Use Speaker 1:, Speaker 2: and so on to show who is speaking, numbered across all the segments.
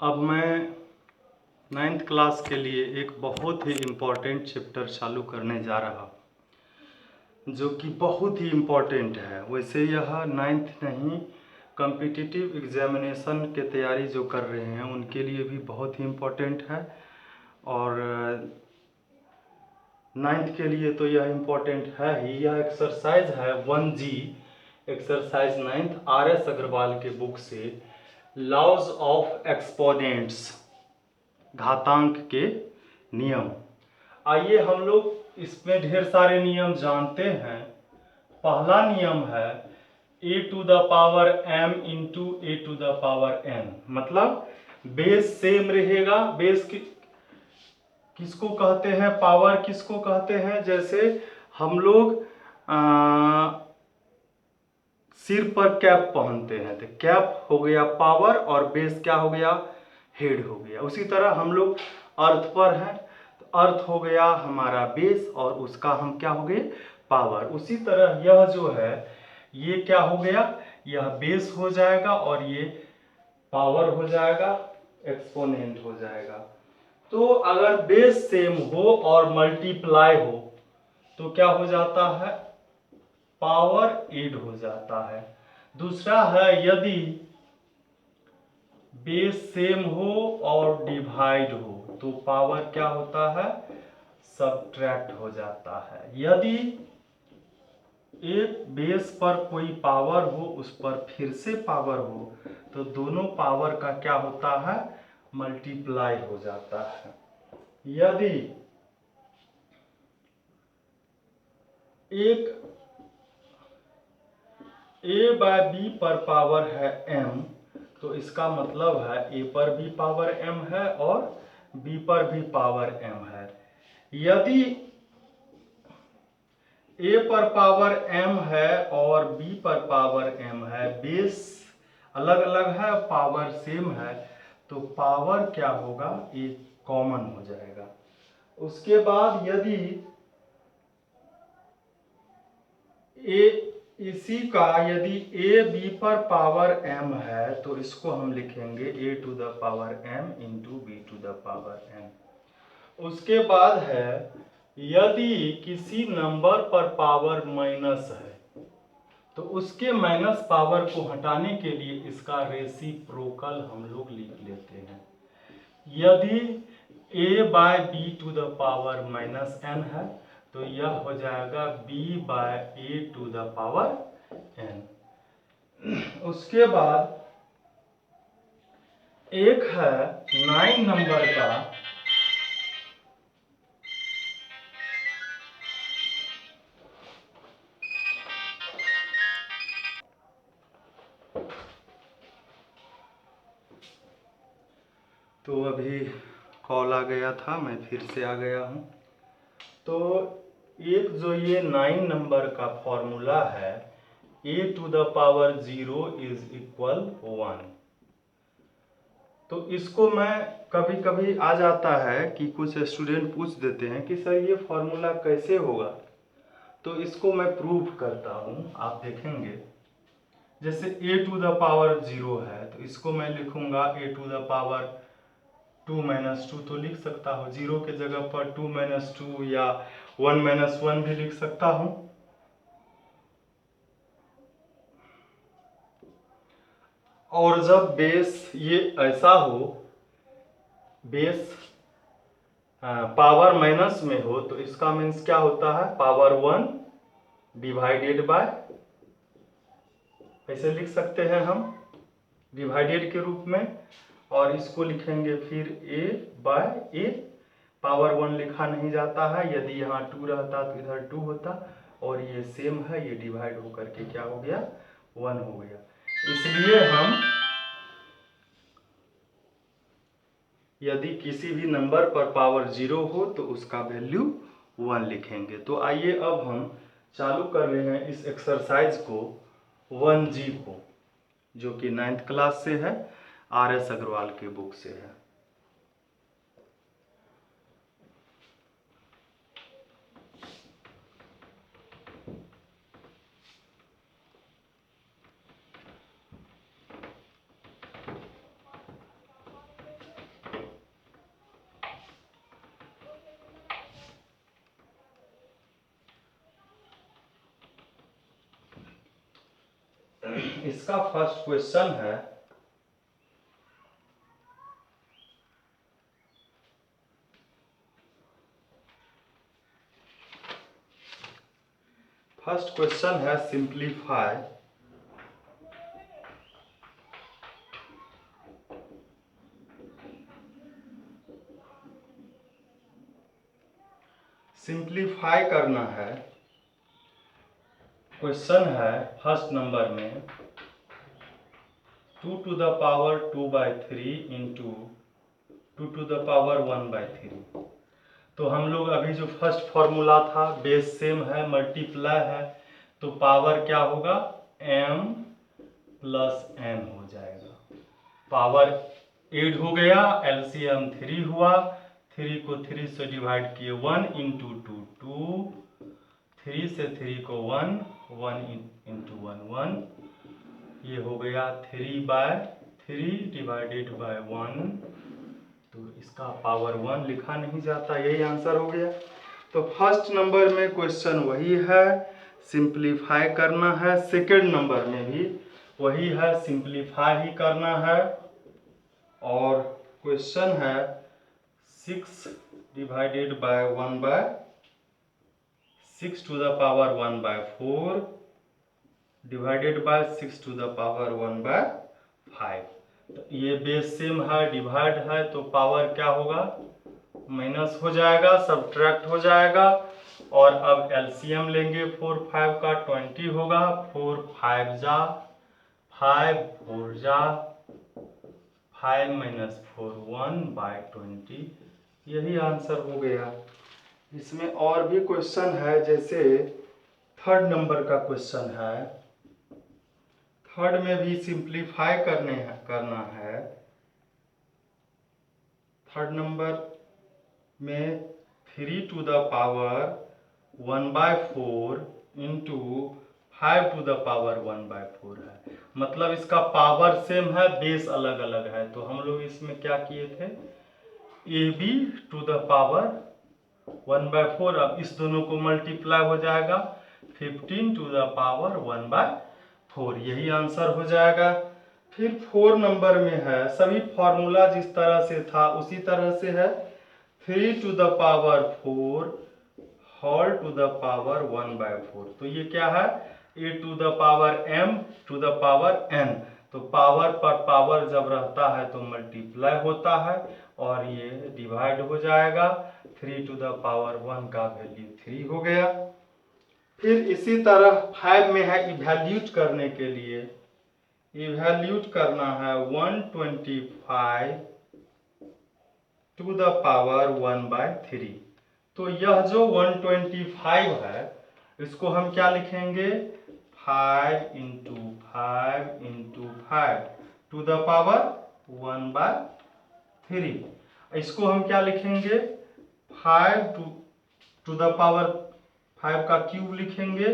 Speaker 1: अब मैं ninth class के लिए एक बहुत ही इम्पोर्टेंट चैप्टर चालू करने जा रहा हूँ, जो कि बहुत ही इम्पोर्टेंट है। वैसे यह नाइन्थ नहीं, कॉम्पिटिटिव एग्जामिनेशन के तैयारी जो कर रहे हैं उनके लिए भी बहुत ही इम्पोर्टेंट है। और नाइन्थ के लिए तो यह इम्पोर्टेंट है ही। यह एक्सरसाइज है 1G, exercise ninth, RS Agarwal के बुक से, लॉज ऑफ एक्सपोनेंट्स, घातांक के नियम। आइए हम लोग इसमें ढेर सारे नियम जानते हैं। पहला नियम है a to the power m into a to the power n, मतलब बेस सेम रहेगा। बेस किसको कहते हैं, पावर किसको कहते हैं? जैसे हम लोग सिर पर कैप पहनते हैं तो कैप हो गया पावर और बेस क्या हो गया, हेड हो गया। उसी तरह हम लोग अर्थ पर हैं तो अर्थ हो गया हमारा बेस और उसका हम क्या हो गए, पावर। उसी तरह यह जो है ये क्या हो गया, यह बेस हो जाएगा और ये पावर हो जाएगा, एक्सपोनेंट हो जाएगा। तो अगर बेस सेम हो और मल्टीप्लाई हो तो क्या हो जाता है, पावर एड हो जाता है। दूसरा है यदि बेस सेम हो और डिवाइड हो तो पावर क्या होता है, सब्ट्रैक्ट हो जाता है। यदि एक बेस पर कोई पावर हो उस पर फिर से पावर हो तो दोनों पावर का क्या होता है, मल्टीप्लाई हो जाता है। यदि एक a बाय b पर पावर है m तो इसका मतलब है a पर भी पावर m है और b पर भी पावर m है। यदि a पर पावर m है और b पर पावर m है, बेस अलग अलग है पावर सेम है, तो पावर क्या होगा, ये कॉमन हो जाएगा। उसके बाद यदि इसी का यदि a b पर पावर m है तो इसको हम लिखेंगे a to the power m into b to the power m। उसके बाद है यदि किसी नंबर पर पावर माइनस है तो उसके माइनस पावर को हटाने के लिए इसका रेसिप्रोकल हम लोग लिख लेते हैं। यदि a by b to the power minus n है तो यह हो जाएगा b by a to the power n। उसके बाद एक है 9 नंबर का तो अभी कॉल आ गया था, मैं फिर से आ गया हूँ। तो एक जो ये 9 नंबर का फॉर्मूला है a to the power 0 is equal 1, तो इसको मैं कभी कभी आ जाता है कि कुछ स्टूडेंट पूछ देते हैं कि सर ये फॉर्मूला कैसे होगा, तो इसको मैं प्रूफ करता हूँ। आप देखेंगे जैसे a टू द पावर 0 है तो इसको मैं लिखूंगा a to the power 2 minus 2, तो लिख सकता हूँ 0 के जगह पर 2 माइनस 2 या 1 माइनस 1 भी लिख सकता हूँ। और जब बेस ये ऐसा हो, बेस पावर माइनस में हो तो इसका मीन्स क्या होता है, पावर 1 डिवाइडेड बाय, ऐसे लिख सकते हैं हम डिवाइडेड के रूप में। और इसको लिखेंगे फिर a बाय a, पावर 1 लिखा नहीं जाता है, यदि यहाँ 2 रहता तो इधर 2 होता, और ये सेम है, ये डिवाइड होकर के क्या हो गया, 1 हो गया। इसलिए हम यदि किसी भी नंबर पर पावर 0 हो तो उसका वैल्यू 1 लिखेंगे। तो आइए अब हम चालू कर रहे हैं इस एक्सरसाइज को 1G को, जो कि 9th क्लास से है, RS अग्रवाल के बुक से है। इसका फर्स्ट क्वेश्चन है, सिंप्लीफाई करना है। क्वेश्चन है फर्स्ट नंबर में 2 to the power 2/3 into 2 to the power 1/3। तो हम लोग अभी जो फर्स्ट फॉर्मूला था बेस सेम है, मल्टीप्लाई है, तो पावर क्या होगा m प्लस n हो जाएगा। पावर 8 हो गया, एलसीएम 3 हुआ, 3 को 3 से डिवाइड किए 1 इंटू 2 2, 3 से 3 को 1 1 इंटू 1 1, ये हो गया 3/3 डिवाइडेड बाय 1, तो इसका पावर 1 लिखा नहीं जाता, यही आंसर हो गया। तो फर्स्ट नंबर में क्वेश्चन वही है, सिंप्लीफाई करना है। सेकंड नंबर में भी वही है, सिंप्लीफाई ही करना है। और क्वेश्चन है 6 divided by 6 to the power 1/4 divided by 6 to the power 1/5। तो ये बेस सेम है, डिवाइड है, तो पावर क्या होगा माइनस हो जाएगा, सब्ट्रैक्ट हो जाएगा। और अब एलसीएम लेंगे 4 5 का 20 होगा, 4 5 जा 5 4 जा 5 माइनस 4 1/20, यही आंसर हो गया। इसमें और भी क्वेश्चन है, जैसे थर्ड नंबर का क्वेश्चन है। थर्ड में भी सिंप्लीफाई करना है। थर्ड नंबर में 3 to the power 1/4 into 5 to the power 1/4 है। मतलब इसका पावर सेम है, बेस अलग अलग है। तो हम लोग इसमें क्या किए थे, AB टू द पावर 1/4, अब इस दोनों को मल्टीप्लाई हो जाएगा 15 टू द पावर 1/4, यही आंसर हो जाएगा। फिर 4 नंबर में है, सभी फॉर्मूला जिस तरह से था उसी तरह से है। 3 to the power 4 whole to the power 1/4, तो ये क्या है a to the power m to the power n। तो पावर पर पावर जब रहता है तो मल्टीप्लाई होता है और ये डिवाइड हो जाएगा। 3 टू द पावर 1 का वैल्यू 3 हो गया। फिर इसी तरह 5 में है, इवैल्यूट करने के लिए इवैल्यूट करना है 125 टू द पावर 1/3। तो यह जो 125 है इसको हम क्या लिखेंगे 5 into 5 into 5 to the power 1/3। इसको हम क्या लिखेंगे 5 टू द पावर 5 का क्यूब लिखेंगे।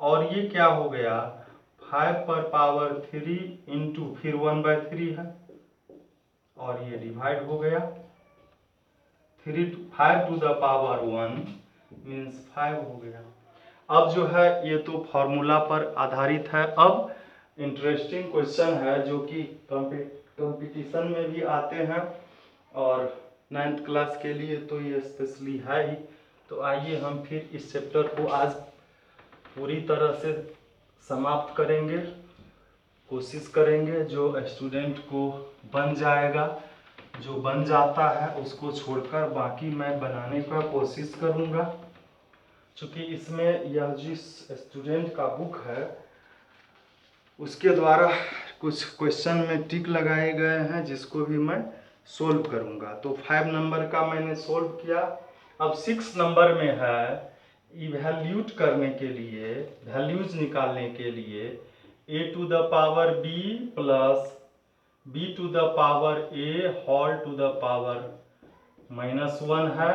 Speaker 1: और ये क्या हो गया 5 पर पावर 3 इंटू फिर 1/3 है और ये डिवाइड हो गया। 5 टू द पावर 1 मीन्स 5 हो गया। अब जो है ये तो फॉर्मूला पर आधारित है। अब इंटरेस्टिंग क्वेश्चन है जो कि कंपटीशन में भी आते हैं और 9th क्लास के लिए तो ये स्पेशली है ही। तो आइए हम फिर इस चैप्टर को आज पूरी तरह से समाप्त करेंगे, कोशिश करेंगे जो स्टूडेंट को बन जाएगा, जो बन जाता है उसको छोड़कर बाकी मैं बनाने का कोशिश करूँगा। चूँकि इसमें यह जिस स्टूडेंट का बुक है उसके द्वारा कुछ क्वेश्चन में टिक लगाए गए हैं जिसको भी मैं सोल्व करूँगा। तो 5 नंबर का मैंने सोल्व किया। अब 6 नंबर में है इवैल्यूट करने के लिए, वैल्यूज निकालने के लिए a to the power b plus b to the power a whole to the power -1 है।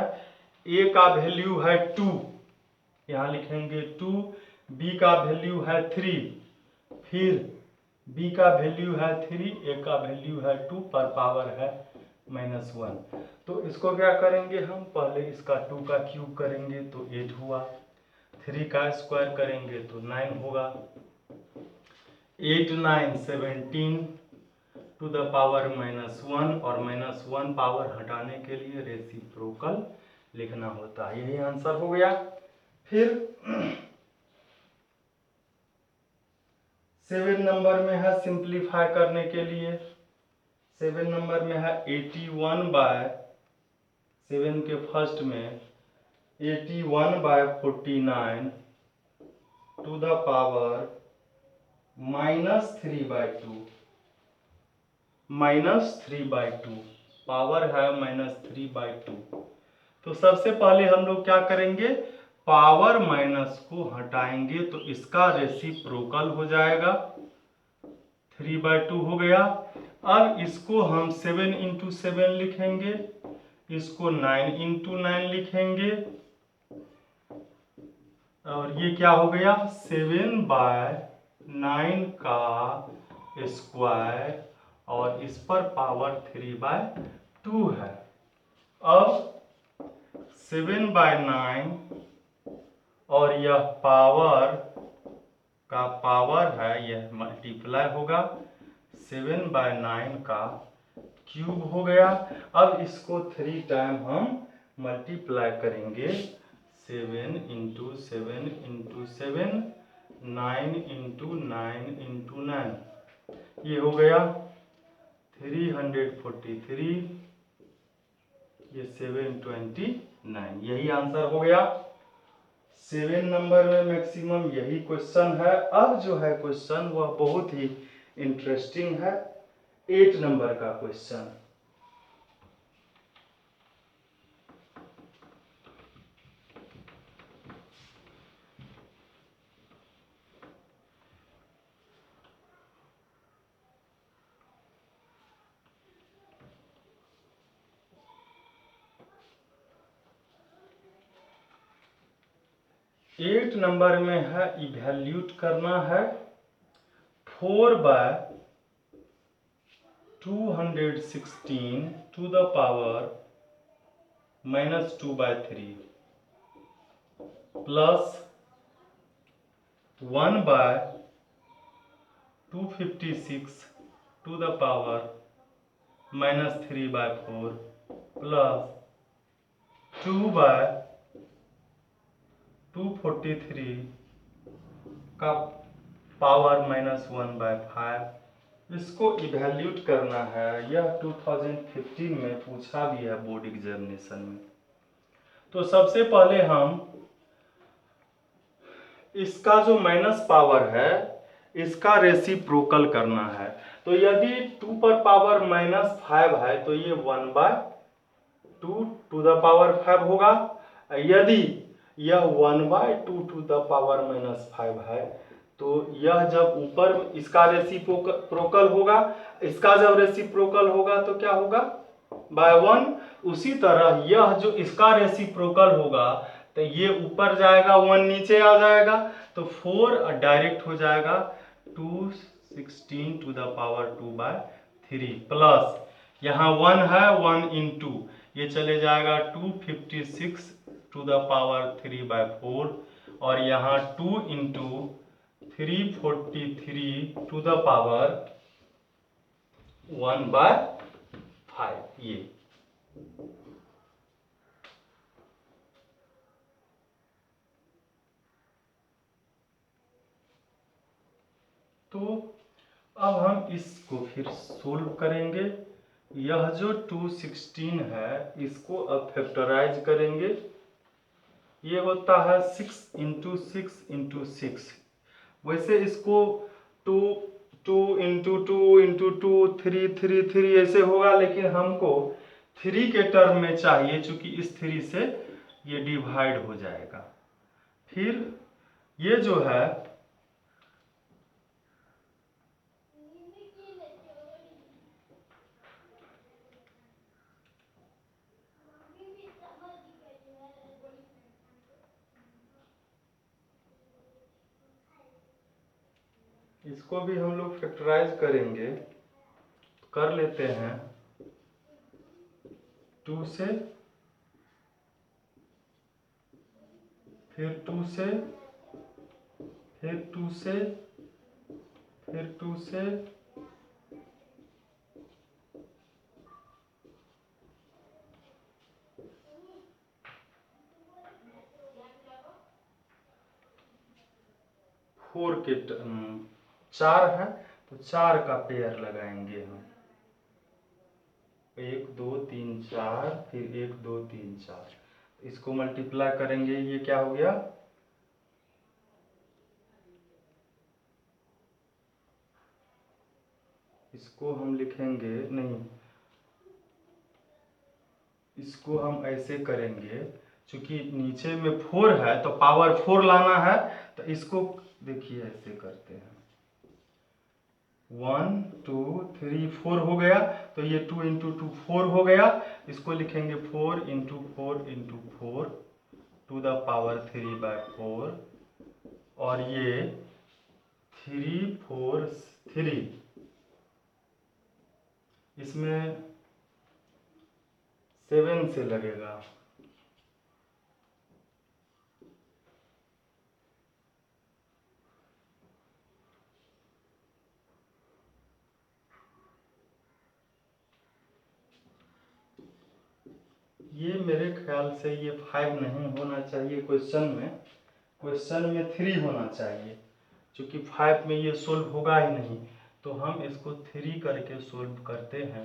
Speaker 1: a का वैल्यू है 2, यहाँ लिखेंगे 2, b का वैल्यू है 3, फिर b का वैल्यू है 3, a का वैल्यू है 2 पर पावर है -1। तो इसको क्या करेंगे हम, पहले इसका 2 का क्यूब करेंगे तो 8 हुआ, 3 का स्क्वायर करेंगे तो 9 होगा, 8 9 17 टू द पावर -1 और -1 पावर हटाने के लिए रेसिप्रोकल लिखना होता है। यही आंसर हो गया। फिर 7 नंबर में है सिंप्लीफाई करने के लिए। 7 नंबर में है 81/7 के फर्स्ट में 81/49 टू द पावर -3/2 -3/2 पावर है -3/2। तो सबसे पहले हम लोग क्या करेंगे, पावर माइनस को हटाएंगे तो इसका रेसिप्रोकल हो जाएगा, 3/2 हो गया। अब इसको हम 7 × 7 लिखेंगे, इसको 9 × 9 लिखेंगे और ये क्या हो गया 7/9 का स्क्वायर और इस पर पावर 3/2 है। अब 7/9 और यह पावर का पावर है, यह मल्टीप्लाई होगा, 7/9 का क्यूब हो गया। अब इसको 3 टाइम हम मल्टीप्लाई करेंगे, 7 × 7 × 7 9 × 9 × 9, ये हो गया 343, ये 729, यही आंसर हो गया। 7 नंबर में मैक्सिमम यही क्वेश्चन है। अब जो है क्वेश्चन वह बहुत ही इंटरेस्टिंग है, 8 नंबर का क्वेश्चन। एट नंबर में है इवैल्यूट करना है 4/216 to the power -2/3 plus 1/256 to the power -3/4 plus 2/243 का पावर -1/5। इसको इवैल्यूट करना है। यह 2015 में पूछा भी है बोर्ड एग्जामिनेशन में। तो सबसे पहले हम इसका जो माइनस पावर है इसका रेसिप्रोकल करना है। तो यदि 2 पर पावर -5 है तो ये 1/2 टू द पावर 5 होगा। यदि यह 1/2 टू द पावर -5 है तो यह जब ऊपर इसका रेसिप्रोकल होगा, इसका जब रेसिप्रोकल होगा तो क्या होगा /1। उसी तरह यह जो इसका रेसिप्रोकल होगा तो ये ऊपर जाएगा, 1 नीचे आ जाएगा, तो 4 डायरेक्ट हो जाएगा 216 टू द पावर 2/3 प्लस यहाँ 1 है, 1 × ये चले जाएगा 256 टू द पावर 3/4 और यहाँ 2 × 343 टू द पावर 1/5 ये। तो अब हम इसको फिर सोल्व करेंगे। यह जो 216 है इसको अब फैक्टराइज करेंगे। ये होता है 6 × 6 × 6। वैसे इसको 2 2 × 2 × 2 3 3 3 ऐसे होगा, लेकिन हमको 3 के टर्म में चाहिए, चूंकि इस 3 से ये डिवाइड हो जाएगा। फिर ये जो है इसको भी हम लोग फैक्टराइज करेंगे। कर लेते हैं 2 से, फिर 2 से, फिर 2 से, फिर 2 से 4 के 4 है तो 4 का पेयर लगाएंगे हम। 1 2 3 4, फिर 1 2 3 4, इसको मल्टीप्लाई करेंगे, ये क्या हो गया, इसको हम लिखेंगे नहीं, इसको हम ऐसे करेंगे, क्योंकि नीचे में 4 है तो पावर 4 लाना है, तो इसको देखिए ऐसे करते हैं, 1 2 3 4 हो गया, तो ये 2 इंटू 2 4 हो गया, इसको लिखेंगे 4 into 4 into 4 to the power 3/4, और ये 3 4 3, इसमें 7 से लगेगा, ये मेरे ख्याल से ये 5 नहीं होना चाहिए, क्वेश्चन में 3 होना चाहिए, क्योंकि 5 में ये सोल्व होगा ही नहीं, तो हम इसको 3 करके सोल्व करते हैं।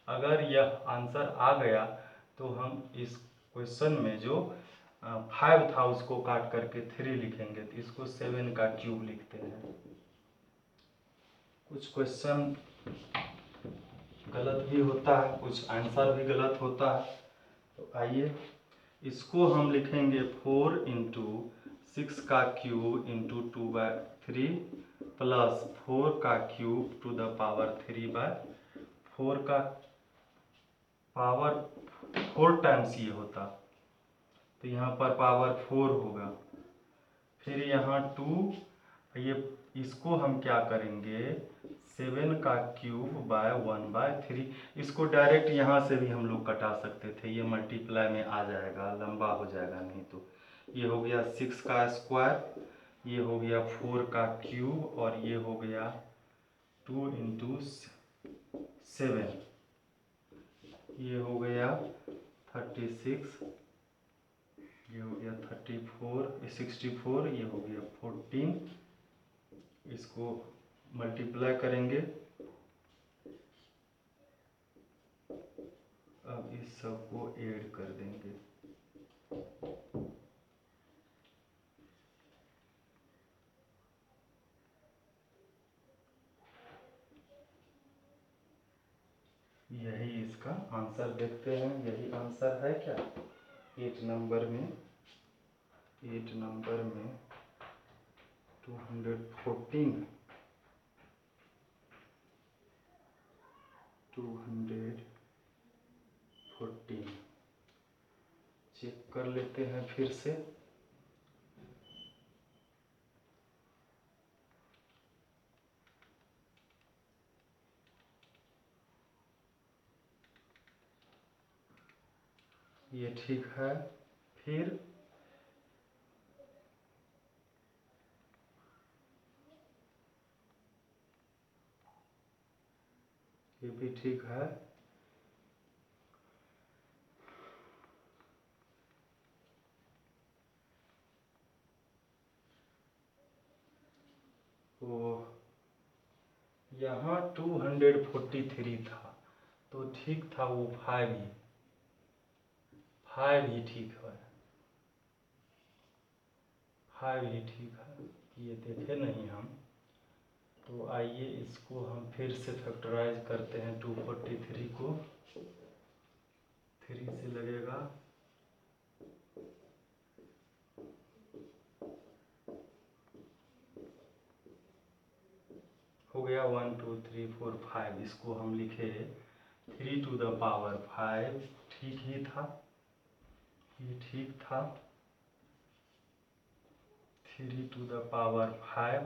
Speaker 1: अगर यह आंसर आ गया तो हम इस क्वेश्चन में जो 5 था उसको काट करके 3 लिखेंगे, तो इसको 7 का क्यूब लिखते हैं। कुछ क्वेश्चन गलत भी होता है, कुछ आंसर भी गलत होता है, तो आइए इसको हम लिखेंगे 4 इंटू 6 का क्यूब इंटू 2/3 प्लस 4 का क्यूब टू द पावर 3/4 का पावर 4 टाइम्स ये होता, तो यहाँ पर पावर 4 होगा, फिर यहाँ 2, ये इसको हम क्या करेंगे 7 का क्यूब बाय 1/3, इसको डायरेक्ट यहाँ से भी हम लोग कटा सकते थे, ये मल्टीप्लाई में आ जाएगा, लंबा हो जाएगा, नहीं तो ये हो गया 6 का स्क्वायर, ये हो गया 4 का क्यूब, और ये हो गया 2 इंटू 7, ये हो गया 36, ये हो गया 64, ये हो गया 14, इसको मल्टीप्लाई करेंगे, अब इस सब को ऐड कर देंगे, यही इसका आंसर, देखते हैं यही आंसर है क्या। 8 नंबर में 214 चेक कर लेते हैं फिर से, ये ठीक है, फिर ये भी ठीक है, तो यहाँ 243 था, तो ठीक था वो 5 ही ठीक है, 5 ही ठीक है, ये देखे नहीं हम, तो आइए इसको हम फिर से फैक्टराइज करते हैं, 243 को 3 से लगेगा, हो गया 1 2 3 4 5, इसको हम लिखे 3 टू द पावर 5, ठीक ही था, ये ठीक था, 3 टू द पावर 5,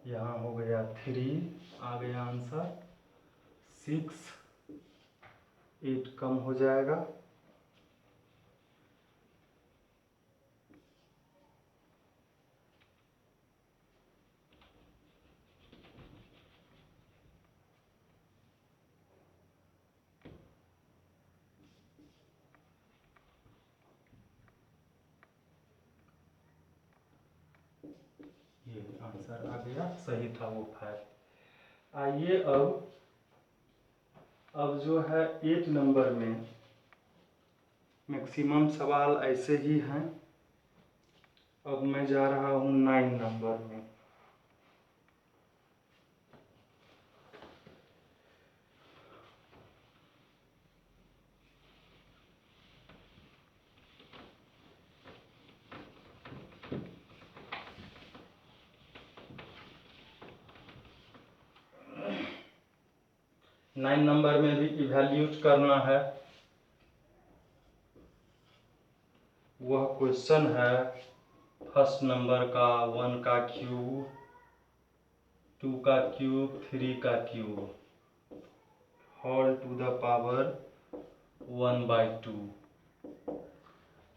Speaker 1: यहाँ हो गया 3, आ गया आंसर, 6 8 कम हो जाएगा, ये आंसर आ गया, सही था वो 5। आइए अब जो है 8 नंबर में मैक्सिमम सवाल ऐसे ही हैं। अब मैं जा रहा हूँ 9 नंबर में। नाइन नंबर में भी इवैल्यूएट करना है। वह क्वेश्चन है फर्स्ट नंबर का 1 का क्यूब, 2 का क्यूब, 3 का cube, whole to the power 1/2।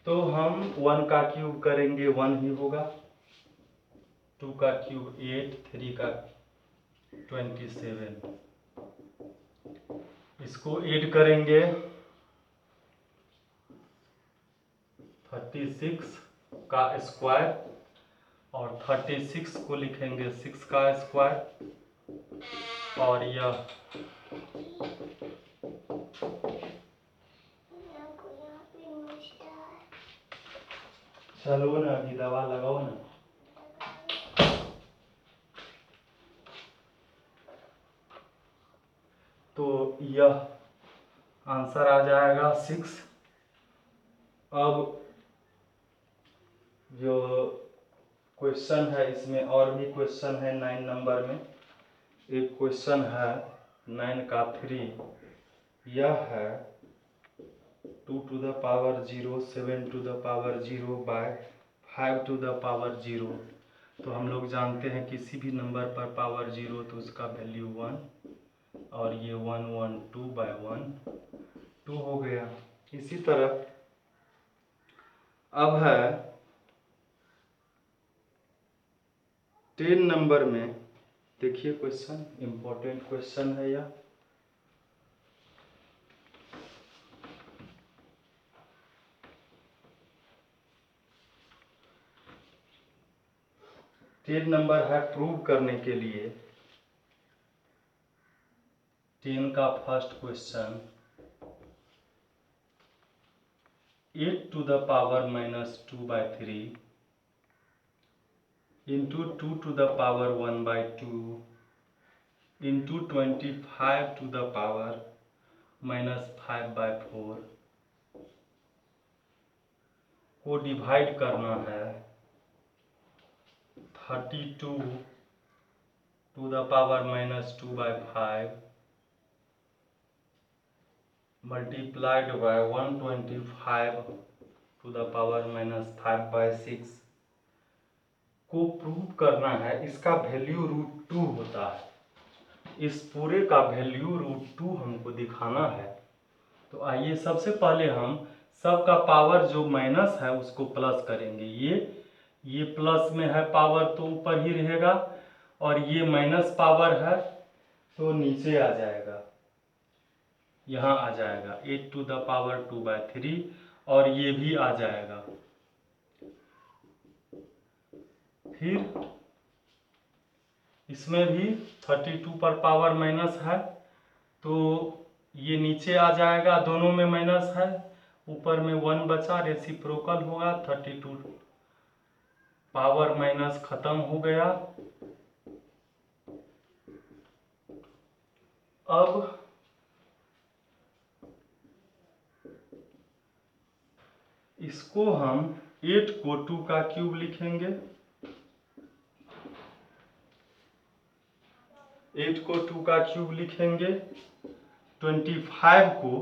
Speaker 1: तो हम 1 का क्यूब करेंगे 1 ही होगा, 2 का क्यूब 8, 3 का 27। इसको ऐड करेंगे 36 का स्क्वायर, और 36 को लिखेंगे 6 का स्क्वायर, और यह चलो ना, अभी दवा लगाओ ना। तो यह आंसर आ जाएगा 6। अब जो क्वेश्चन है, इसमें और भी क्वेश्चन है 9 नंबर में। एक क्वेश्चन है 9 का 3, यह है 2 to the power 0, 7 to the power 0 by 5 to the power 0। तो हम लोग जानते हैं किसी भी नंबर पर पावर 0 तो उसका वैल्यू 1, और ये 1 1 2 बाय 1 2 हो गया। इसी तरह अब है 10 नंबर में। देखिए क्वेश्चन, इंपॉर्टेंट क्वेश्चन है यह। टेन नंबर है, प्रूव करने के लिए 10 का first question, 8 to the power -2/3 into 2 to the power 1/2 into 25 to the power -5/4 को डिवाइड करना है 32 to the power -2/5 multiplied by 125 to the power -5/6 को प्रूव करना है। इसका वैल्यू √2 होता है। इस पूरे का वैल्यू √2 हमको दिखाना है। तो आइए सबसे पहले हम सब का पावर जो माइनस है उसको प्लस करेंगे। ये प्लस में है पावर तो ऊपर ही रहेगा, और ये माइनस पावर है तो नीचे आ जाएगा, यहाँ आ जाएगा 8 टू द पावर 2/3, और ये भी आ जाएगा। फिर इसमें भी 32 पर पावर माइनस है तो ये नीचे आ जाएगा, दोनों में माइनस है, ऊपर में 1 बचा, रेसिप्रोकल होगा, 32 पावर माइनस खत्म हो गया। अब इसको हम 8 को 2 का क्यूब लिखेंगे, 8 को 2 का क्यूब लिखेंगे, 25 को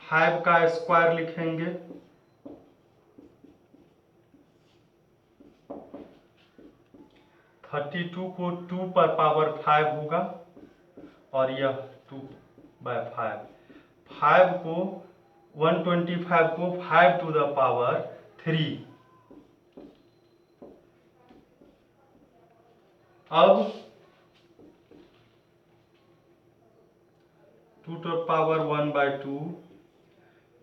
Speaker 1: 5 का स्क्वायर लिखेंगे, 32 को 2 पर पावर 5 होगा, और यह 2/5, 5 को 125 को 5 टू द पावर 3। अब 2 to the power 1/2,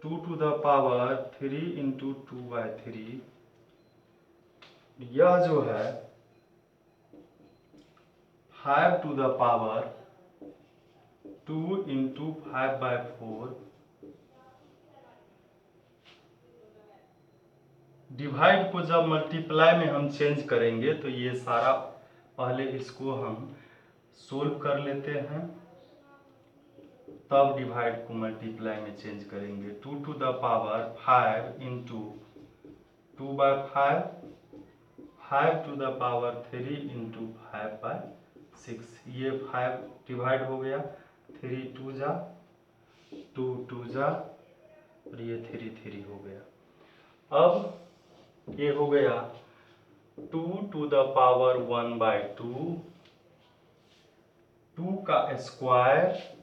Speaker 1: 2 to the power 3 into 2/3, यह जो है 5 to the power 2 into 5/4, divide को जब मल्टीप्लाई में हम चेंज करेंगे तो ये सारा, पहले इसको हम सोल्व कर लेते हैं, तब डिवाइड को मल्टीप्लाई में चेंज करेंगे। 2 to the power 5 into 2/5, 5 to the power 3 into 5/6, ये 5 डिवाइड हो गया, 3 2 जा 2 2 जा, और ये 3 3 हो गया। अब ये हो गया 2 to the power 1/2, 2 का स्क्वायर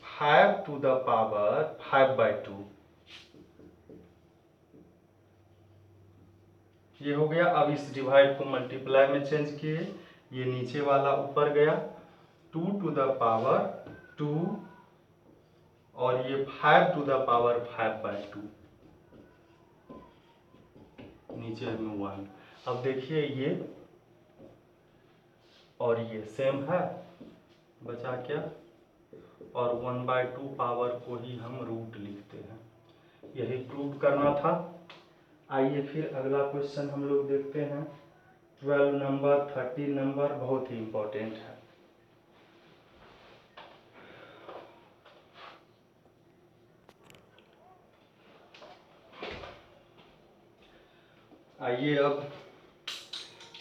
Speaker 1: 5 to the power 5/2, ये हो गया। अब इस डिवाइड को मल्टीप्लाई में चेंज किए, ये नीचे वाला ऊपर गया, 2 to the power 2, और ये 5 to the power 5/2, नीचे में 1। अब देखिए ये और ये सेम है, बचा क्या, और 1/2 पावर को ही हम रूट लिखते हैं, यही प्रूव करना था। आइए फिर अगला क्वेश्चन हम लोग देखते हैं। 12 नंबर 13 नंबर बहुत ही इंपॉर्टेंट है। आइए अब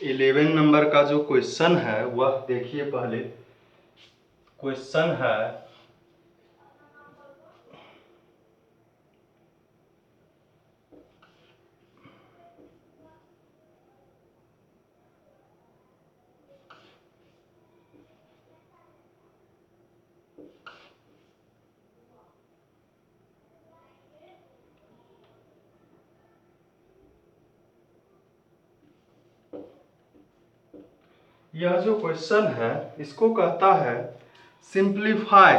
Speaker 1: 11 नंबर का जो क्वेश्चन है वह देखिए। पहले क्वेश्चन है यह जो क्वेश्चन है इसको कहता है simplify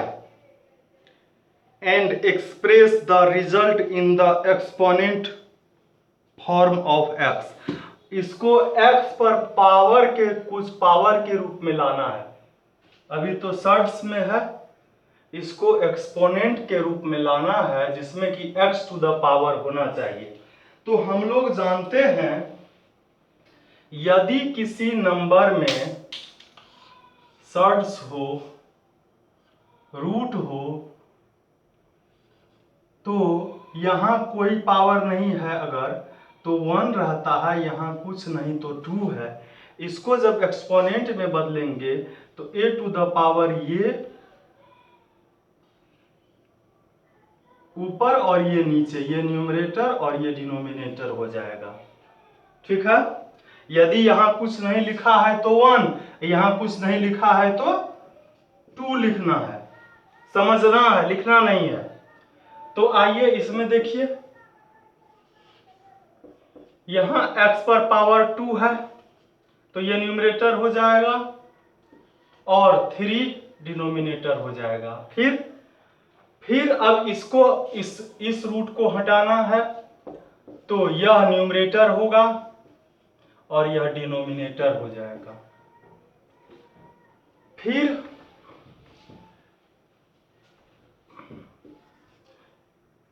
Speaker 1: and express the result in the exponent form of x. इसको एक्स पर पावर के कुछ पावर के रूप में लाना है। अभी तो सर्ट्स में है, इसको एक्सपोनेंट के रूप में लाना है जिसमें कि एक्स टू द पावर होना चाहिए। तो हम लोग जानते हैं यदि किसी नंबर में सर्ट्स हो, रूट हो, तो यहाँ कोई पावर नहीं है अगर, तो 1 रहता है, यहाँ कुछ नहीं तो 2 है। इसको जब एक्सपोनेंट में बदलेंगे तो a टू द पावर ये ऊपर और ये नीचे, ये न्यूमरेटर और ये डिनोमिनेटर हो जाएगा। ठीक है, यदि यहाँ कुछ नहीं लिखा है तो 1, यहाँ कुछ नहीं लिखा है तो 2 लिखना है, समझना है, लिखना नहीं है। तो आइए इसमें देखिए, यहां x पर पावर 2 है तो ये न्यूमरेटर हो जाएगा और 3 डिनोमिनेटर हो जाएगा। फिर अब इसको इस रूट को हटाना है तो यह न्यूमरेटर होगा और यह डिनोमिनेटर हो जाएगा। फिर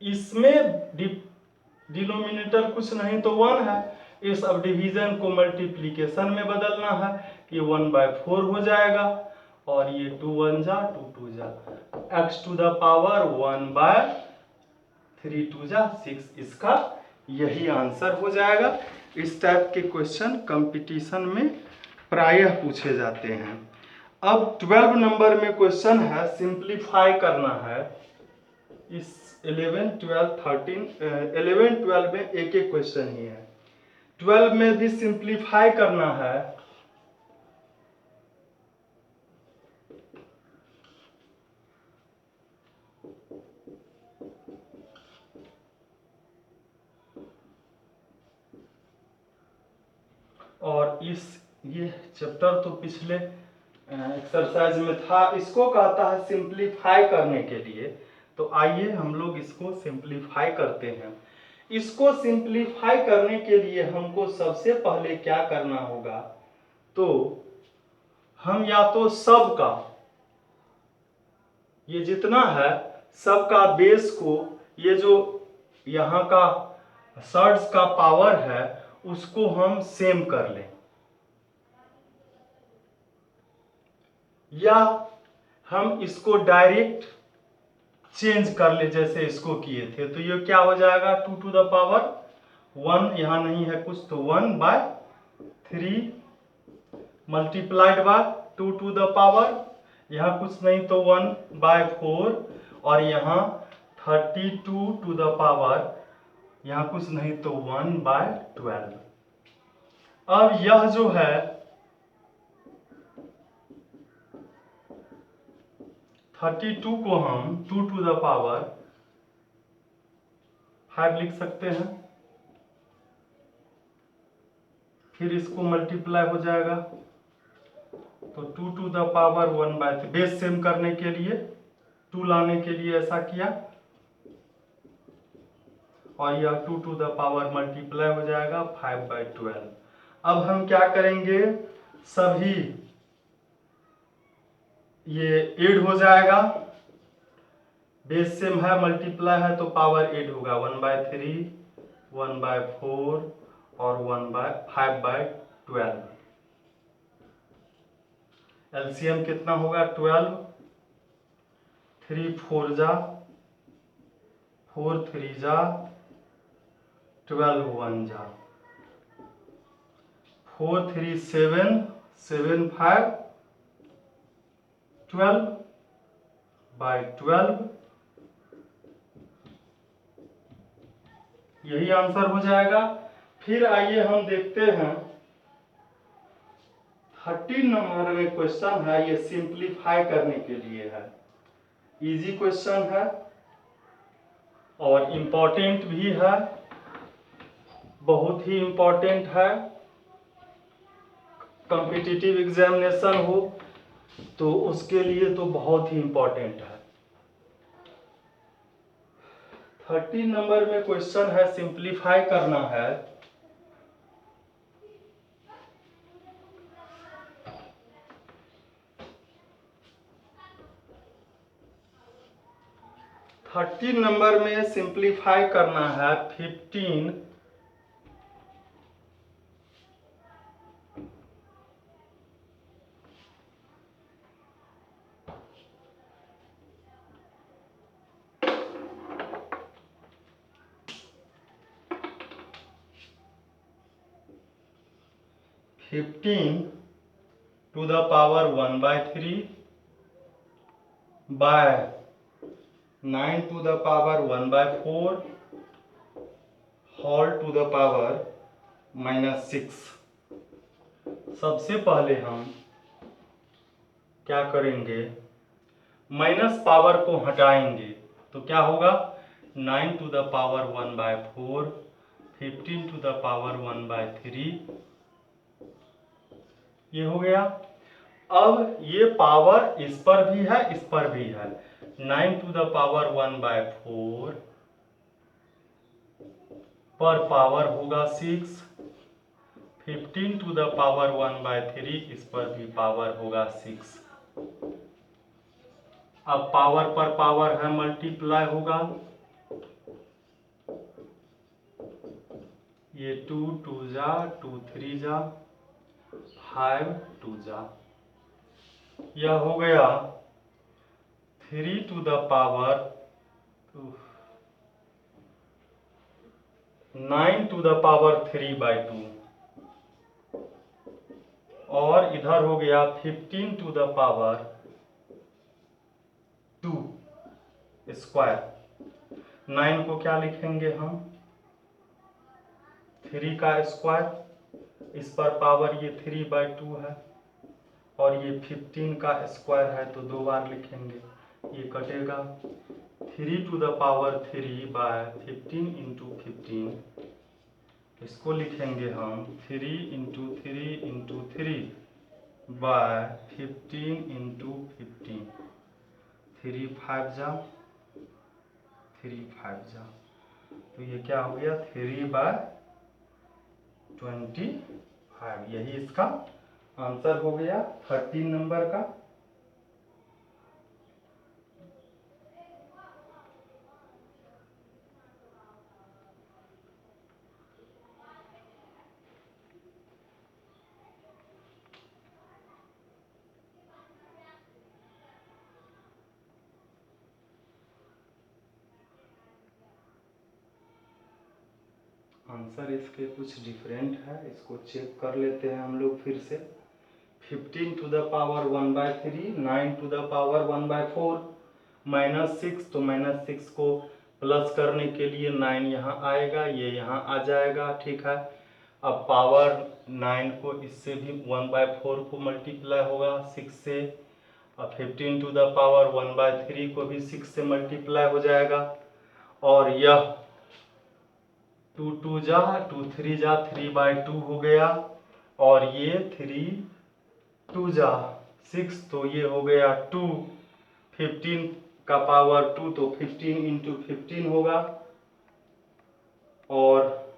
Speaker 1: इसमें डिनोमिनेटर कुछ नहीं तो 1 है। इस अब डिवीजन को मल्टीप्लिकेशन में बदलना है, ये 1/4 हो जाएगा और ये 2 1 जा 2 2 जा, x टू द पावर 1/3 2 जा 6। इसका यही आंसर हो जाएगा। इस टाइप के क्वेश्चन कंपटीशन में प्रायः पूछे जाते हैं। अब 12 नंबर में क्वेश्चन है सिंप्लीफाई करना है। इस 11 12 13 11 12 में एक एक क्वेश्चन ही है, 12 में भी सिंप्लीफाई करना है। और ये चैप्टर तो पिछले एक्सरसाइज में था। इसको कहता है सिंप्लीफाई करने के लिए तो आइए हम लोग इसको सिंप्लीफाई करते हैं। इसको सिंप्लीफाई करने के लिए हमको सबसे पहले क्या करना होगा, तो हम या तो सब का, ये जितना है सब का बेस को, ये जो यहाँ का सर्ज का पावर है उसको हम सेम कर लें, या हम इसको डायरेक्ट चेंज कर ले जैसे इसको किए थे। तो ये क्या हो जाएगा, 2 टू द पावर 1, यहाँ नहीं है कुछ तो 1/3 multiplied by 2 to the power, यहाँ कुछ नहीं तो 1/4, और यहाँ 32 टू द पावर, यहाँ कुछ नहीं तो 1/12। अब यह जो है 32 को हम 2 टू द पावर 5 लिख सकते हैं, फिर इसको मल्टीप्लाई हो जाएगा तो 2 to the power 1/3, base same करने के लिए 2 लाने के लिए ऐसा किया, और यह 2 टू द पावर मल्टीप्लाई हो जाएगा 5/12। अब हम क्या करेंगे, सभी ये ऐड हो जाएगा, बेस सेम है मल्टीप्लाई है तो पावर ऐड होगा, 1/3 1/4 और 5/12। एलसीएम कितना होगा 12, 3 4 जा 4 3 जा 12 1 जा 4 3 7 7 5 12/12, यही आंसर हो जाएगा। फिर आइए हम देखते हैं 13 नंबर में क्वेश्चन है, ये सिंप्लीफाई करने के लिए है, इजी क्वेश्चन है और इम्पोर्टेंट भी है, बहुत ही इम्पोर्टेंट है। कॉम्पिटिटिव एग्जामिनेशन हो तो उसके लिए तो बहुत ही इम्पोर्टेंट है। 13 नंबर में क्वेश्चन है, सिंप्लीफाई करना है। थर्टीन नंबर में सिंप्लीफाई करना है 15 to the power 1/3 by 9 to the power 1/4 whole to the power -6। सबसे पहले हम क्या करेंगे, माइनस पावर को हटाएंगे तो क्या होगा, 9 to the power 1/4 15 to the power 1/3, ये हो गया। अब ये पावर इस पर भी है इस पर भी है, 9 टू द पावर 1/4 पर पावर होगा 6, 15 टू द पावर 1/3 इस पर भी पावर होगा 6। अब पावर पर पावर है मल्टीप्लाई होगा, ये 2 2 जा 2 3 जा 5 2 जा, यह हो गया 3 to the power 9 to the power 3/2, और इधर हो गया 15 टू द पावर 2 स्क्वायर। 9 को क्या लिखेंगे हम, 3 का स्क्वायर, इस पर पावर ये 3/2 है, और ये 15 का स्क्वायर है तो 2 बार लिखेंगे, ये कटेगा 3 टू द पावर 3/15 इंटू 15, इसको लिखेंगे हम 3 इंटू 3 इंटू 3/15 इंटू 15, 3 5 जा 3 5 जा, तो ये क्या हो गया 3/25, यही इसका आंसर हो गया 13 नंबर का। आंसर इसके कुछ डिफरेंट है, इसको चेक कर लेते हैं हम लोग फिर से। 15 to the power 1/3, 9 to the power 1/4, -6, तो -6 को प्लस करने के लिए 9 यहाँ आएगा, ये यहाँ आ जाएगा, ठीक है। अब पावर 9 को इससे भी 1/4 को मल्टीप्लाई होगा 6 से। अब 15 टू द पावर 1/3 को भी 6 से मल्टीप्लाई हो जाएगा, और यह 2 2 जा 2 3 जा 3/2 हो गया, और ये 3 2 जा 6, तो ये हो गया 2। 15 का पावर 2, तो 15 इंटू 15 होगा, और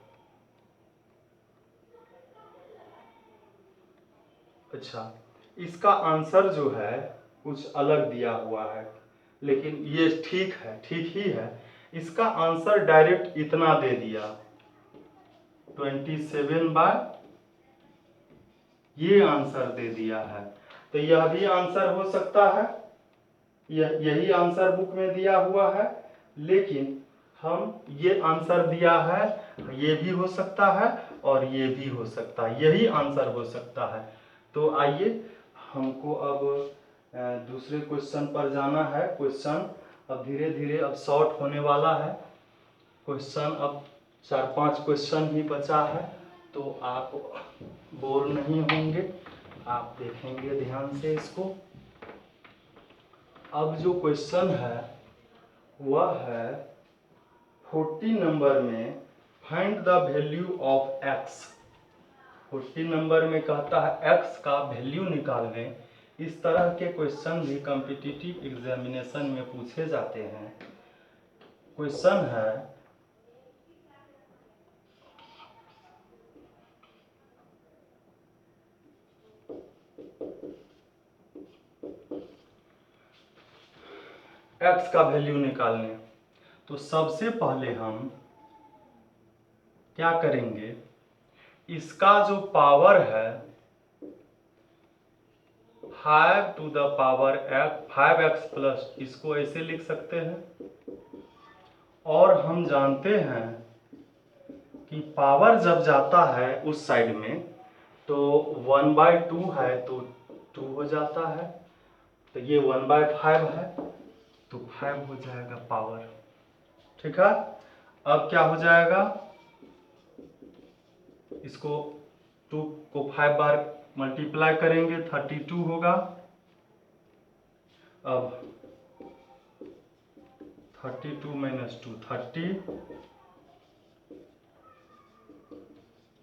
Speaker 1: अच्छा इसका आंसर जो है कुछ अलग दिया हुआ है, लेकिन ये ठीक है, ठीक ही है। इसका आंसर डायरेक्ट इतना दे दिया 27/, ये आंसर दे दिया है, तो यह भी आंसर हो सकता है, यही आंसर बुक में दिया हुआ है, लेकिन हम ये आंसर दिया है, ये भी हो सकता है और ये भी हो सकता है, यही आंसर हो सकता है। तो आइए हमको अब दूसरे क्वेश्चन पर जाना है। क्वेश्चन अब धीरे धीरे अब शॉर्ट होने वाला है, क्वेश्चन अब 4-5 क्वेश्चन ही बचा है, तो आप बोर नहीं होंगे, आप देखेंगे ध्यान से इसको। अब जो क्वेश्चन है वह है 14 नंबर में, find the value of x। 14 number में कहता है x का वैल्यू निकालने। इस तरह के क्वेश्चन भी कॉम्पिटिटिव एग्जामिनेशन में पूछे जाते हैं। क्वेश्चन है x का वैल्यू निकालने। तो सबसे पहले हम क्या करेंगे, इसका जो पावर है 5 to the power 5x plus, इसको ऐसे लिख सकते हैं, और हम जानते हैं कि पावर जब जाता है उस साइड में तो 1/2 है, तो 2 हो जाता है, तो ये 1/5 है, तो 5 हो जाएगा पावर, ठीक है। अब क्या हो जाएगा, इसको 2 को 5 बार मल्टीप्लाई करेंगे 32 होगा। अब 32 - 2 30,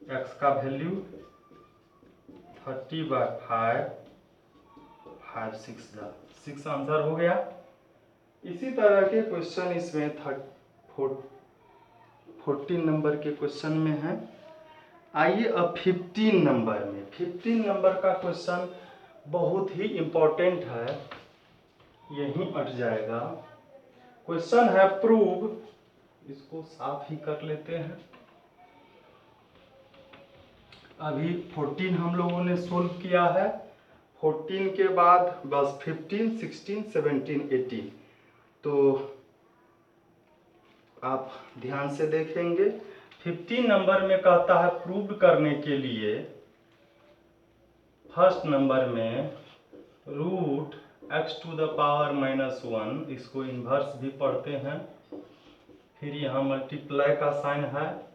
Speaker 1: x का वैल्यू 30/5, 5 6 जा 6 आंसर हो गया। इसी तरह के क्वेश्चन इसमें 14 नंबर के क्वेश्चन में है। आइए अब 15 नंबर में, 15 नंबर का क्वेश्चन बहुत ही इम्पोर्टेंट है, यहीं अट जाएगा। क्वेश्चन है प्रूव, इसको साफ ही कर लेते हैं। अभी 14 हम लोगों ने सोल्व किया है, 14 के बाद बस 15 16 17 18, तो आप ध्यान से देखेंगे। 15 नंबर में कहता है प्रूव करने के लिए, फर्स्ट नंबर में √x टू द पावर -1, इसको इन्वर्स भी पढ़ते हैं, फिर यहाँ मल्टीप्लाई का साइन है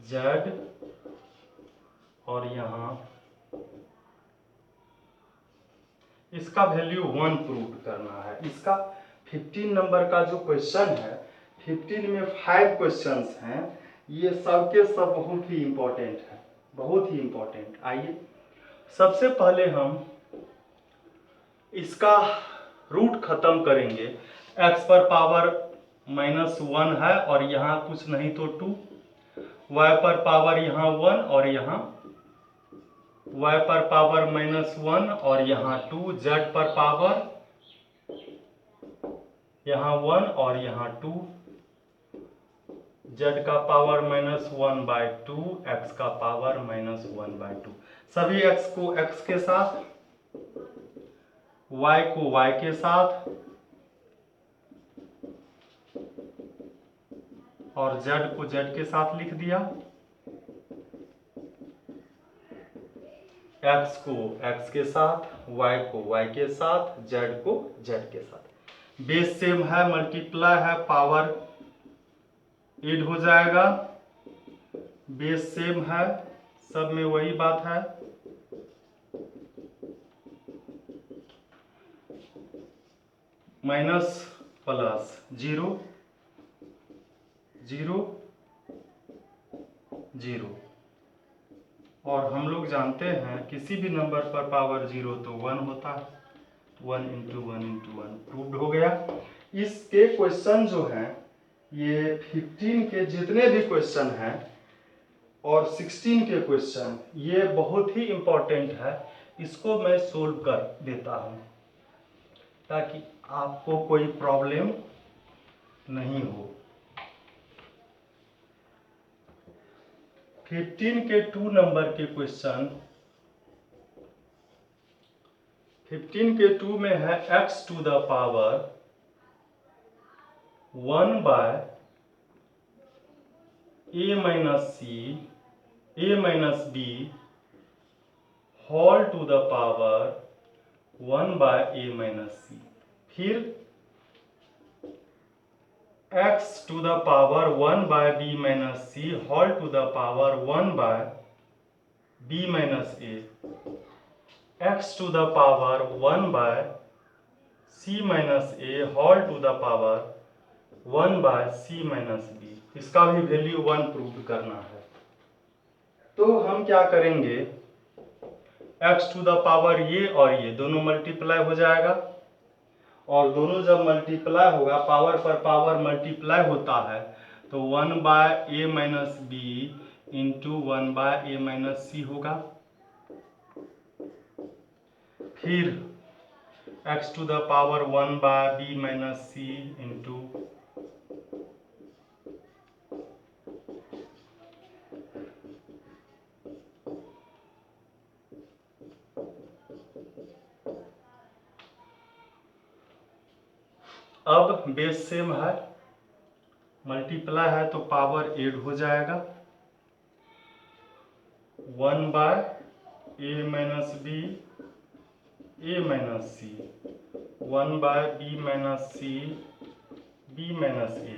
Speaker 1: z, और यहाँ इसका वैल्यू 1 प्रूव करना है। इसका 15 नंबर का जो क्वेश्चन है, 15 में 5 क्वेश्चंस हैं, ये सब के सब बहुत ही इम्पोर्टेंट है, बहुत ही इम्पोर्टेंट। आइए सबसे पहले हम इसका रूट खत्म करेंगे, x पर पावर -1 है और यहाँ कुछ नहीं तो 2, y पर पावर यहाँ 1 और यहाँ y पर पावर -1 और यहाँ 2, z पर पावर यहाँ 1 और यहाँ 2, z का पावर -1/2, x का पावर -1/2। सभी x को x के साथ, y को y के साथ और z को z के साथ लिख दिया। x को x के साथ, y को y के साथ, z को z के साथ। बेस सेम है, मल्टीप्लाई है, पावर ऐड हो जाएगा। बेस सेम है, सब में वही बात है। माइनस प्लस 0 0 0, और हम लोग जानते हैं किसी भी नंबर पर पावर 0 तो 1 होता है। 1 × 1 × 1 प्रूव्ड हो गया। इसके क्वेश्चन जो हैं, ये 15 के जितने भी क्वेश्चन हैं और 16 के क्वेश्चन, ये बहुत ही इम्पोर्टेंट है। इसको मैं सोल्व कर देता हूँ ताकि आपको कोई प्रॉब्लम नहीं हो। 15 के 2 नंबर के क्वेश्चन, 15 के 2 में है x to the power 1 by a minus C a minus B whole to the power 1 by a minus C. फिर x to the power 1 by b minus C whole to the power 1 by b minus a, x to the power 1 by c minus a whole to the power 1 by c minus b। इसका भी value 1 prove करना है। तो हम क्या करेंगे, x to the power ये और ये दोनों मल्टीप्लाई हो जाएगा, और दोनों जब मल्टीप्लाई होगा, पावर पर पावर मल्टीप्लाई होता है, तो 1 by a minus B into 1 by a minus C होगा। फिर x to the power 1 by b minus C into अब बेस सेम है, मल्टीप्लाई है तो पावर ऐड हो जाएगा। 1 by a minus B a minus C, 1 by b minus C b minus a,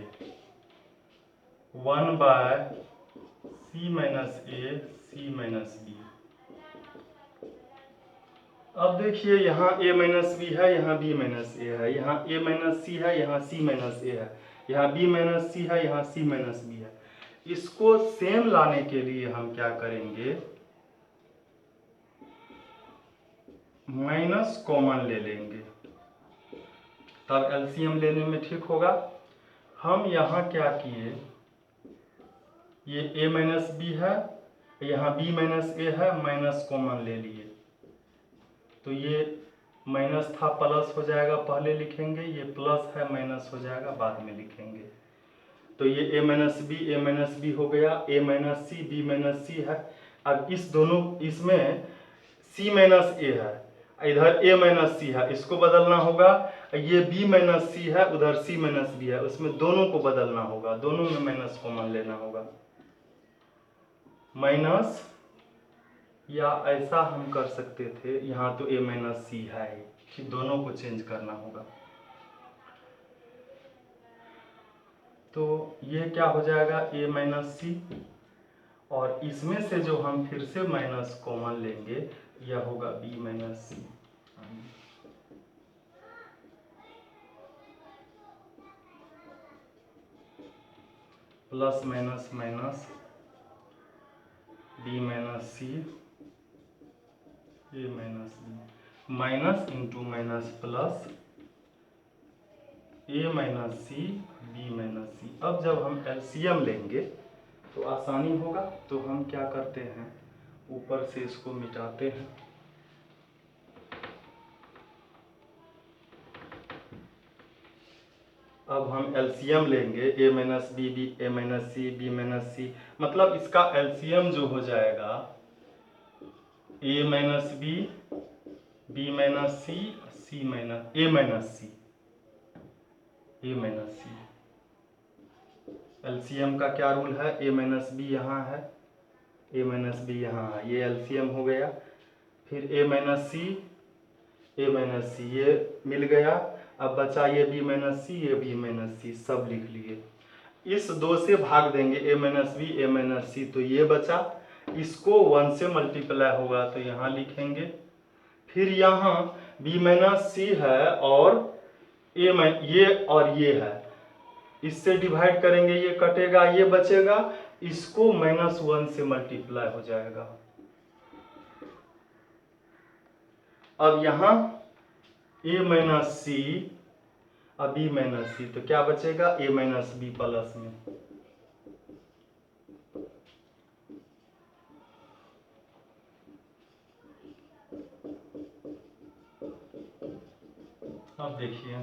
Speaker 1: 1 by c minus a c minus b। अब देखिए, यहाँ a minus B है, यहाँ b माइनस a है, यहाँ a माइनस सी है, यहाँ c माइनस a है, यहाँ b माइनस सी है, यहाँ c माइनस b है। इसको सेम लाने के लिए हम क्या करेंगे, माइनस कॉमन ले लेंगे, तब एलसीएम लेने में ठीक होगा। हम यहाँ क्या किए, ये a माइनस बी है, यहाँ b माइनस a है, माइनस कॉमन ले लिए, तो ये माइनस था प्लस हो जाएगा, पहले लिखेंगे, ये प्लस है माइनस हो जाएगा बाद में लिखेंगे। तो ये a माइनस बी हो गया, a minus C b minus C है। अब इस दोनों, इसमें c माइनस a है, इधर a माइनस सी है, इसको बदलना होगा। ये b माइनस सी है, उधर c माइनस b है, उसमें दोनों को बदलना होगा, दोनों में माइनस कॉमन लेना होगा। माइनस, या ऐसा हम कर सकते थे, यहाँ तो a माइनस सी है, फिर दोनों को चेंज करना होगा। तो ये क्या हो जाएगा, a माइनस सी, और इसमें से जो हम फिर से माइनस कॉमन लेंगे, यह होगा b minus C. Plus minus minus b minus C a minus B, minus into minus plus a minus C B minus C. अब जब हम एलसीएम लेंगे तो आसानी होगा, तो हम क्या करते हैं, ऊपर से इसको मिटाते हैं। अब हम एलसीएम लेंगे a minus B B A minus C B minus C, मतलब इसका एलसीएम जो हो जाएगा a minus B B minus C C minus A minus C A minus C. LCM का क्या रूल है, a माइनस बी यहाँ है, a माइनस बी यहाँ है, ये एलसीएम हो गया। फिर a माइनस सी ये मिल गया। अब बचा ये b माइनस सी ये b माइनस सी, सब लिख लिए। इस दो से भाग देंगे a minus B A minus C, तो ये बचा। इसको 1 से मल्टीप्लाई होगा तो यहाँ लिखेंगे। फिर यहाँ b माइनस सी है और ये और ये है, इससे डिवाइड करेंगे, ये कटेगा, ये बचेगा, इसको -1 से मल्टीप्लाई हो जाएगा। अब यहाँ a माइनस सी अब b माइनस सी, तो क्या बचेगा, a माइनस बी प्लस में। अब देखिए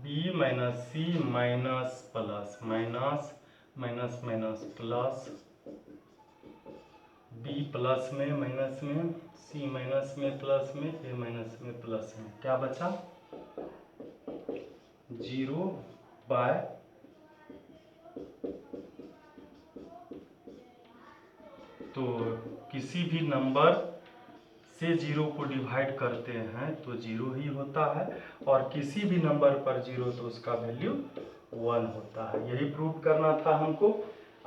Speaker 1: b minus C minus plus minus minus minus plus, b plus में माइनस में, c माइनस में प्लस में, a माइनस में प्लस में, क्या बचा 0 बाय तो किसी भी नंबर से 0 को डिवाइड करते हैं तो 0 ही होता है, और किसी भी नंबर पर 0 तो उसका वैल्यू 1 होता है। यही प्रूव करना था हमको।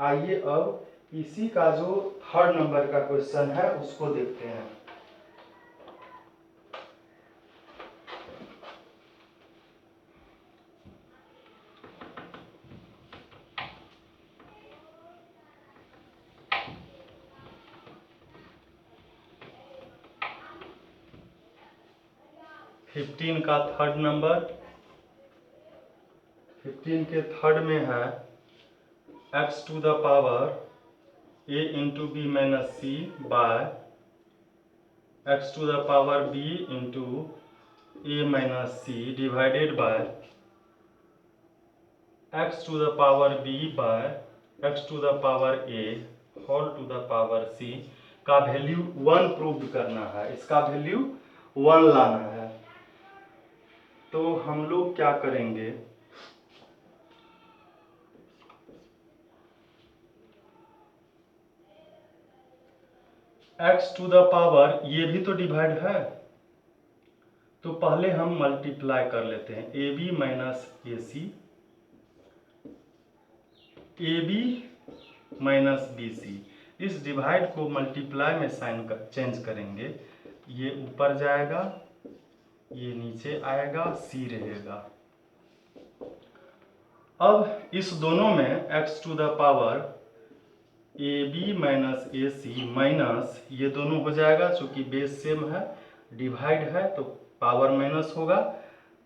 Speaker 1: आइए अब इसी का जो थर्ड नंबर का क्वेश्चन है उसको देखते हैं। फिफ्टीन का थर्ड नंबर, 15 के थर्ड में है x to the power a into B minus c by x to the power b into a minus c divided by x to the power b by x to the power a whole to the power c का value 1 prove करना है। इसका value 1 लाना है। तो हम लोग क्या करेंगे, x टू द पावर, ये भी तो डिवाइड है, तो पहले हम मल्टीप्लाई कर लेते हैं, a b minus A c, a b minus b c. इस डिवाइड को मल्टीप्लाई में साइन कर चेंज करेंगे, ये ऊपर जाएगा, ये नीचे आएगा, सी रहेगा। अब इस दोनों में x to the power a b minus A C minus, ये दोनों हो जाएगा, चूंकि बेस सेम है, डिवाइड है तो पावर माइनस होगा,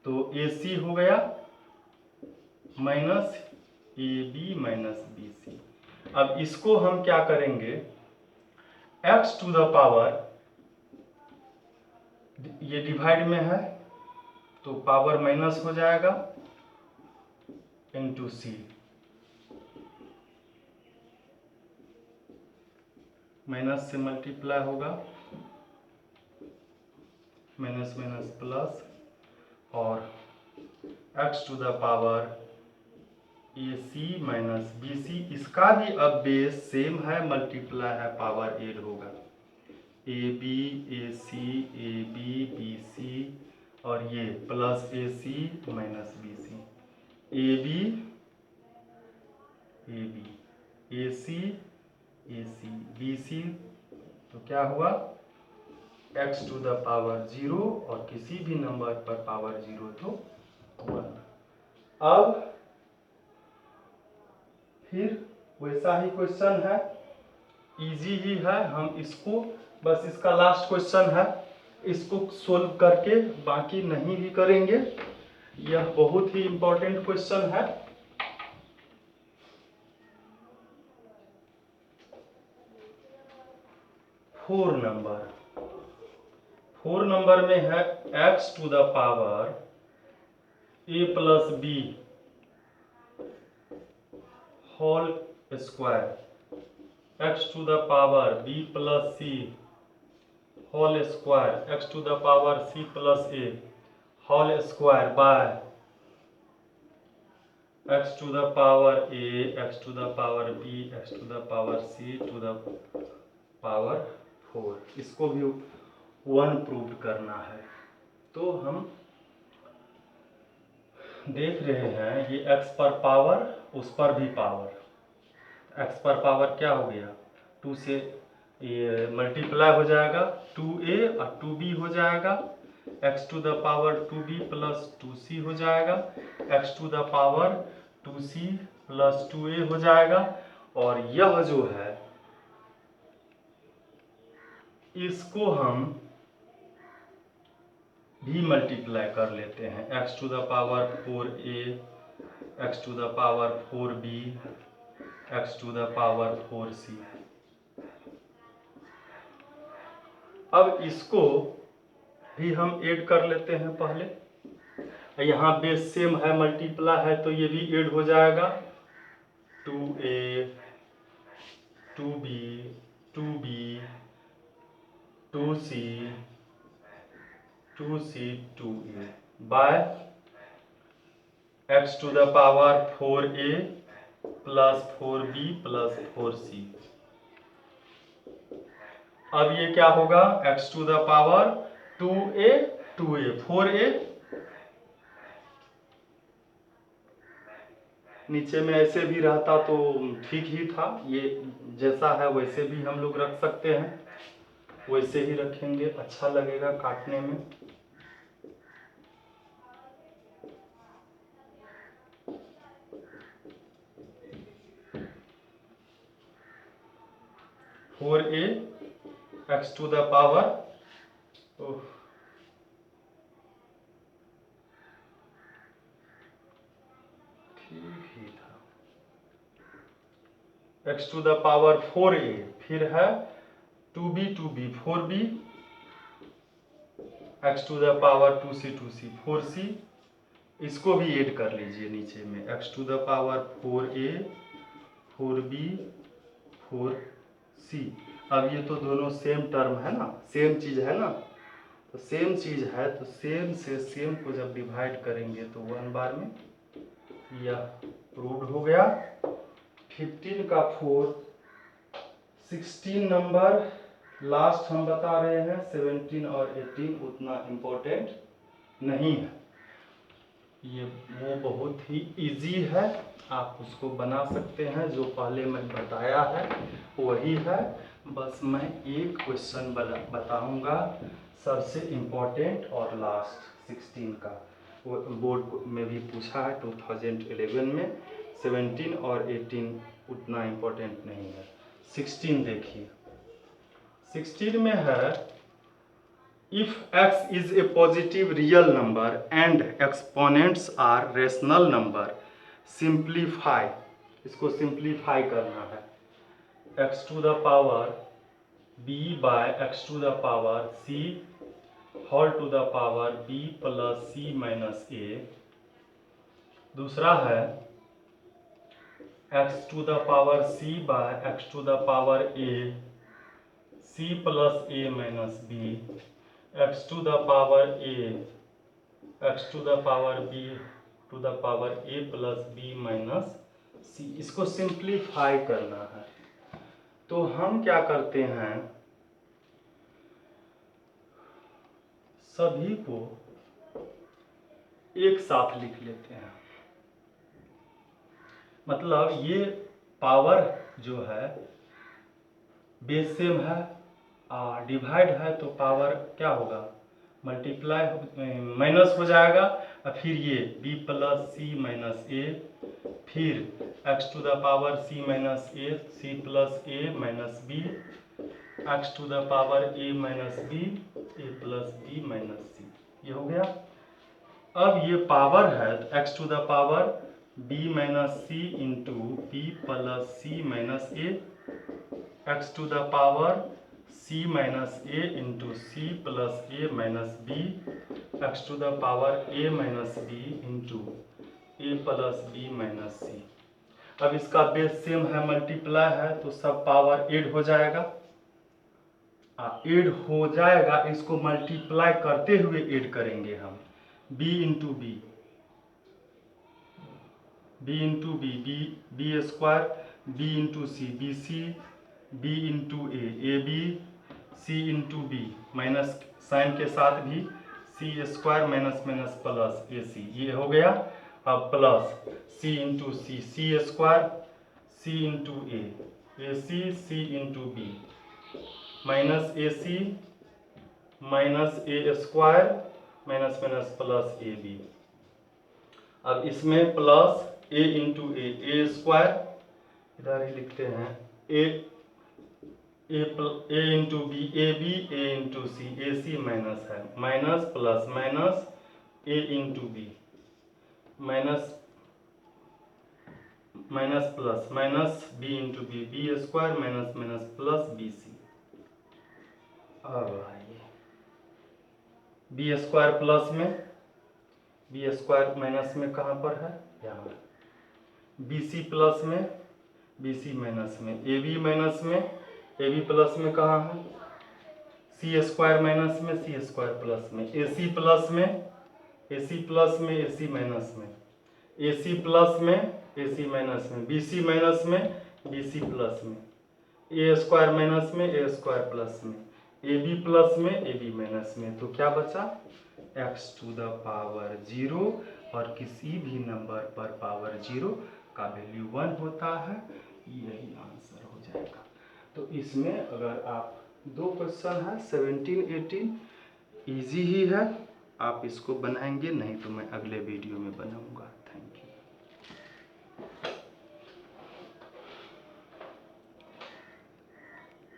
Speaker 1: तो ए सी हो गया minus a b minus b सी। अब इसको हम क्या करेंगे, x टू द पावर, ये डिवाइड में है तो पावर माइनस हो जाएगा इंटू सी, माइनस से मल्टीप्लाई होगा, माइनस माइनस प्लस, और x to the power a C minus b c, इसका भी अब बेस सेम है, मल्टीप्लाई है, पावर एड होगा, a b a b b c, और ये plus a C minus b c, a b a c b c, तो क्या हुआ x टू द पावर 0, और किसी भी नंबर पर पावर 0 तो 1। अब फिर वैसा ही क्वेश्चन है, इजी ही है, हम इसको बस, इसका लास्ट क्वेश्चन है, इसको सोल्व करके बाकी नहीं भी करेंगे। यह बहुत ही इंपॉर्टेंट क्वेश्चन है। फोर नंबर में है x to the power a plus b whole square, x to the power b plus c whole square, x to the power c plus a whole square by x to the power a, x to the power b, x to the power c to the power 4। इसको भी 1 prove करना है। तो हम देख रहे हैं ये x पर पावर, उस पर भी पावर, x पर पावर क्या हो गया 2 से ये मल्टीप्लाई हो जाएगा, 2a और 2b हो जाएगा, x to the power 2b plus 2c हो जाएगा, x to the power 2c plus 2a हो जाएगा। और यह जो है इसको हम भी मल्टीप्लाई कर लेते हैं, x to the power 4a, x to the power 4b, x to the power 4c। अब इसको भी हम ऐड कर लेते हैं पहले। यहाँ बेस सेम है, मल्टीप्लाई है, तो ये भी ऐड हो जाएगा, 2a 2b 2b 2c 2c 2a by x to the power 4a plus 4b plus 4c। अब ये क्या होगा x to the power 2a 4a, नीचे में ऐसे भी रहता तो ठीक ही था, ये जैसा है वैसे भी हम लोग रख सकते हैं, वैसे ही रखेंगे, अच्छा लगेगा काटने में। Four a x to the power ठीक ही था, x to the power 4a, फिर है 2b 4b, x to the power 2c 4c। इसको भी ऐड कर लीजिए नीचे में, x to the power 4a 4b 4c। अब ये तो दोनों सेम टर्म है ना, सेम चीज है ना, तो सेम चीज है तो सेम से सेम को जब डिवाइड करेंगे तो 1 बार में यह प्रूव्ड हो गया। 15 का 4, 16 नंबर लास्ट हम बता रहे हैं, 17 और 18 उतना इम्पोर्टेंट नहीं है, ये वो बहुत ही इजी है, आप उसको बना सकते हैं, जो पहले मैं बताया है वही है, बस मैं एक क्वेश्चन बताऊंगा सबसे इम्पोर्टेंट और लास्ट 16 का, वो बोर्ड में भी पूछा है 2011 में। 17 और 18 उतना इम्पोर्टेंट नहीं है। 16 देखिए, 16 में है if x is a positive real number and exponents are rational number, simplify, इसको सिंप्लीफाई करना है, x to the power b by x to the power c whole to the power b plus c minus a। दूसरा है x to the power c by x to the power a c plus a minus b, x to the power a x to the power b to the power a plus b minus c। इसको simplify करना है, तो हम क्या करते हैं, सभी को एक साथ लिख लेते हैं, मतलब ये पावर जो है बेस सेम है, डिवाइड है तो पावर क्या होगा मल्टीप्लाई माइनस हो जाएगा, और फिर ये b plus C minus A, फिर x to the power c minus A, C plus A minus B, x to the power a minus B, A plus B minus C, ये हो गया। अब ये पावर है तो X to the power B minus C into B plus C minus A, x to the power C minus A into C plus A minus B, X to the power A minus B into A plus B minus C. अब इसका base same है, multiply है, तो सब power add हो जाएगा। Add हो जाएगा, इसको मल्टीप्लाई करते हुए ऐड करेंगे हम। b into B, b into B, B square, b into c, b c, b into a b, c into B, minus sign के साथ भी c square minus minus plus a c, ये हो गया। अब plus c into c, c square, c into a c into B, minus A C minus a square minus minus plus a b. अब इसमें plus a into a square, इधर ही लिखते हैं, A into B, A into C, A C minus है, minus plus minus A into B, minus minus plus minus B into B, B square minus minus plus B सी। अब आइए B square plus में, B square minus में कहाँ पर है, यहाँ। B C plus में, बी सी माइनस में, ए बी माइनस में, ए बी प्लस में कहाँ है, सी स्क्वायर माइनस में, सी स्क्वायर प्लस में, ए सी प्लस में, ए सी प्लस में, ए सी माइनस में, ए सी प्लस में, ए सी माइनस में, बी सी माइनस में, बी सी प्लस में, ए स्क्वायर माइनस में, ए स्क्वायर प्लस में, ए बी प्लस में, ए बी माइनस में। तो क्या बचा, एक्स टू द पावर 0, और किसी भी नंबर पर पावर 0 का वैल्यू 1 होता है, यही आंसर हो जाएगा। तो इसमें अगर आप 2 क्वेश्चन है 17, 18 इजी ही है, आप इसको बनाएंगे, नहीं तो मैं अगले वीडियो में बनाऊंगा।